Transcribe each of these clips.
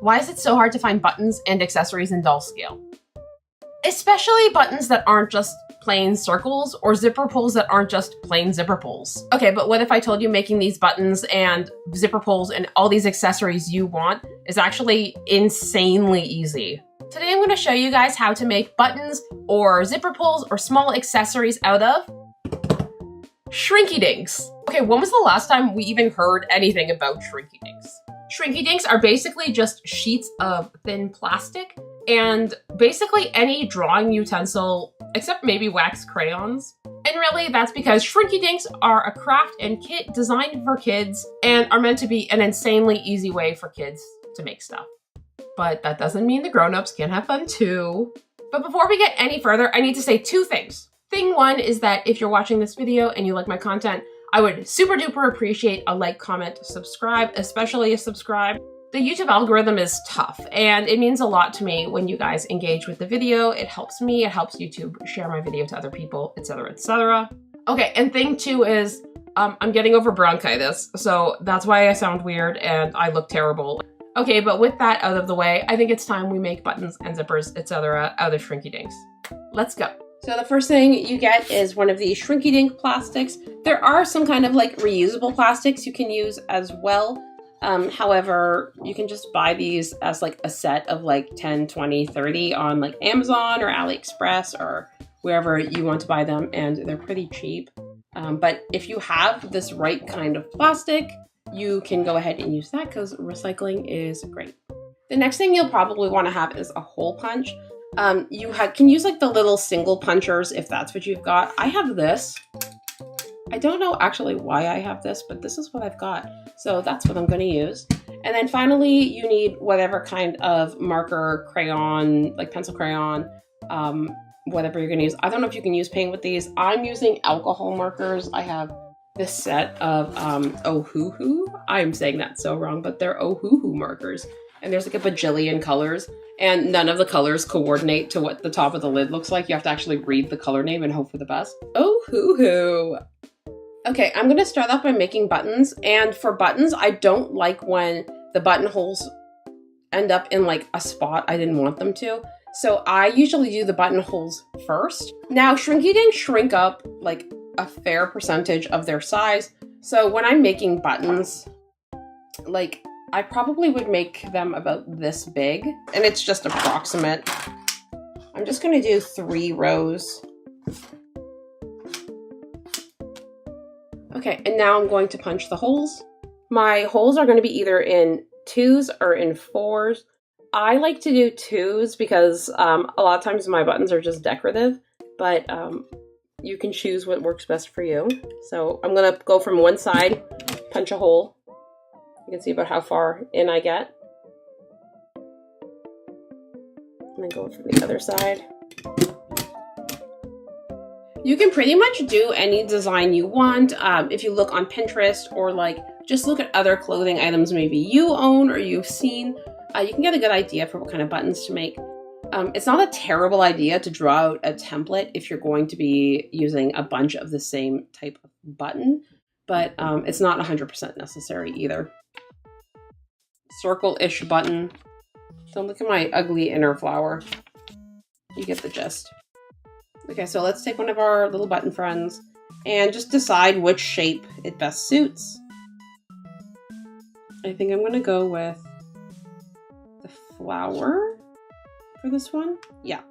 Why is it so hard to find buttons and accessories in doll scale? Especially buttons that aren't just plain circles or zipper pulls that aren't just plain zipper pulls. Okay, but what if I told you making these buttons and zipper pulls and all these accessories you want is actually insanely easy? Today I'm going to show you guys how to make buttons or zipper pulls or small accessories out of Shrinkidinks. Okay, when was the last time we even heard anything about Shrinkidinks? Shrinkidinks are basically just sheets of thin plastic and basically any drawing utensil except maybe wax crayons. And really that's because Shrinkidinks are a craft and kit designed for kids and are meant to be an insanely easy way for kids to make stuff. But that doesn't mean the grown-ups can't have fun too. But before we get any further, I need to say two things. Thing one is that if you're watching this video and you like my content, I would super duper appreciate a like, comment, subscribe, especially a subscribe. The YouTube algorithm is tough and it means a lot to me when you guys engage with the video. It helps me, it helps YouTube share my video to other people, etc, etc. Okay, and thing two is I'm getting over bronchitis, so that's why I sound weird and I look terrible. Okay, but with that out of the way, I think it's time we make buttons and zippers, etc. out of Shrinkidinks. Let's go. So the first thing you get is one of these Shrinkydink plastics. There are some kind of like reusable plastics you can use as well. However, you can just buy these as like a set of like 10, 20, 30 on like Amazon or AliExpress or wherever you want to buy them, and they're pretty cheap. But if you have this right kind of plastic, you can go ahead and use that because recycling is great. The next thing you'll probably want to have is a hole punch. You can use like the little single punchers if that's what you've got. I have this. I don't know actually why I have this, but this is what I've got. So that's what I'm going to use. And then finally, you need whatever kind of marker, crayon, like pencil crayon, whatever you're going to use. I don't know if you can use paint with these. I'm using alcohol markers. I have this set of Ohuhu. I'm saying that so wrong, but they're Ohuhu markers. And there's like a bajillion colors. And none of the colors coordinate to what the top of the lid looks like. You have to actually read the color name and hope for the best. Oh, hoo-hoo. Okay, I'm gonna start off by making buttons. And for buttons, I don't like when the buttonholes end up in like a spot I didn't want them to. So I usually do the buttonholes first. Now, Shrinkydinks shrink up like a fair percentage of their size. So when I'm making buttons, like I probably would make them about this big, and it's just approximate. I'm just gonna do 3 rows. Okay, and now I'm going to punch the holes. My holes are gonna be either in 2s or in 4s. I like to do 2s because a lot of times my buttons are just decorative, but you can choose what works best for you. So I'm gonna go from one side, punch a hole. You can see about how far in I get. And then go from the other side. You can pretty much do any design you want. If you look on Pinterest or like just look at other clothing items maybe you own or you've seen, you can get a good idea for what kind of buttons to make. It's not a terrible idea to draw out a template if you're going to be using a bunch of the same type of button, but it's not 100% necessary either. Circle-ish button. Don't look at my ugly inner flower. You get the gist. Okay, so let's take one of our little button friends and just decide which shape it best suits. I think I'm gonna go with the flower for this one. Yeah.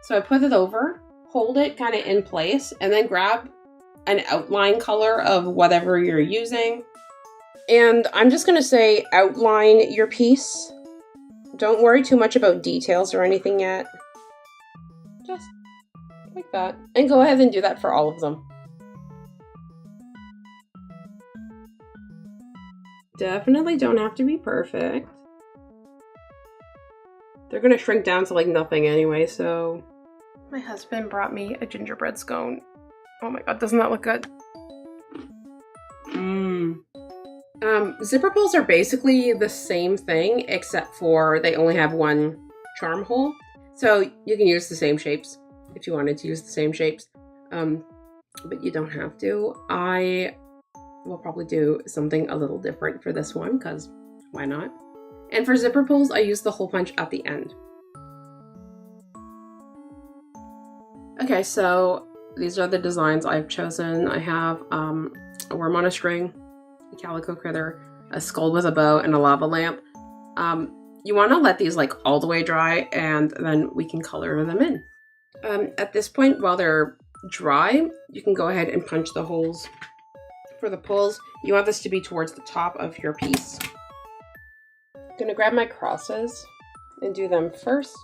So I put it over, hold it kind of in place, and then grab an outline color of whatever you're using. And I'm just gonna say outline your piece. Don't worry too much about details or anything yet. Just like that. And go ahead and do that for all of them. Definitely don't have to be perfect. They're gonna shrink down to like nothing anyway, so. My husband brought me a gingerbread scone. Oh my god, doesn't that look good? Zipper pulls are basically the same thing, except for they only have one charm hole. So you can use the same shapes if you wanted to use the same shapes, but you don't have to. I will probably do something a little different for this one, because why not? And for zipper pulls, I use the hole punch at the end. Okay, so these are the designs I've chosen. I have a worm on a string, a calico critter, a skull with a bow, and a lava lamp. You want to let these like all the way dry, and then we can color them in. At this point, while they're dry, you can go ahead and punch the holes for the pulls. You want this to be towards the top of your piece. I'm gonna grab my crosses and do them first.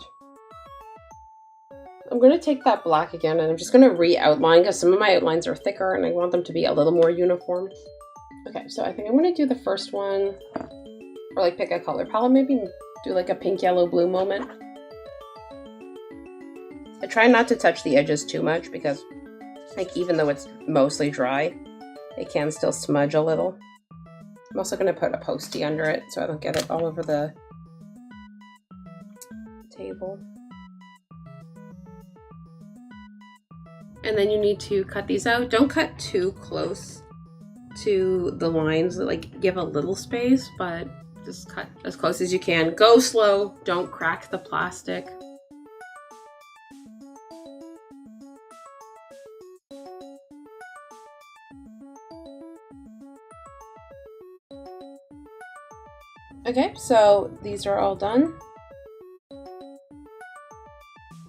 I'm going to take that black again and I'm just going to re-outline because some of my outlines are thicker and I want them to be a little more uniform. Okay, so I think I'm going to do the first one, or like pick a color palette, maybe do like a pink, yellow, blue moment. I try not to touch the edges too much because like even though it's mostly dry, it can still smudge a little. I'm also going to put a postie under it so I don't get it all over the table. And then you need to cut these out. Don't cut too close to the lines, like give a little space, but just cut as close as you can. Go slow, don't crack the plastic. Okay, so these are all done.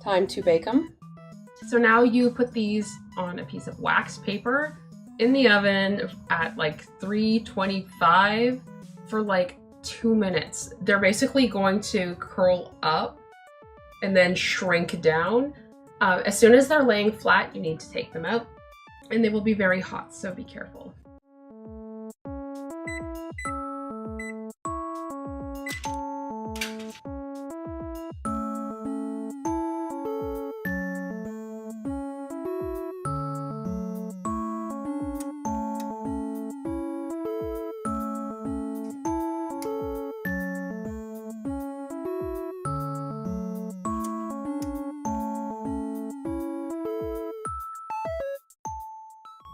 Time to bake them. So now you put these on a piece of wax paper in the oven at like 325 for like 2 minutes. They're basically going to curl up and then shrink down. As soon as they're laying flat, you need to take them out and they will be very hot, so be careful.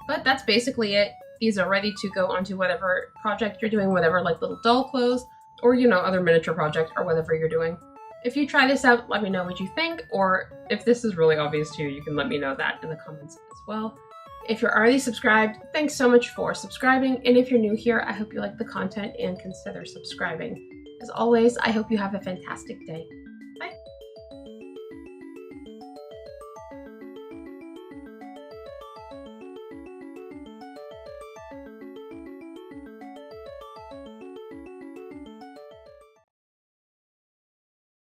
But that's basically it. These are ready to go onto whatever project you're doing, whatever like little doll clothes, or you know, other miniature project or whatever you're doing. If you try this out, let me know what you think, or if this is really obvious to you, you can let me know that in the comments as well. If you're already subscribed, thanks so much for subscribing, and if you're new here, I hope you like the content and consider subscribing. As always, I hope you have a fantastic day.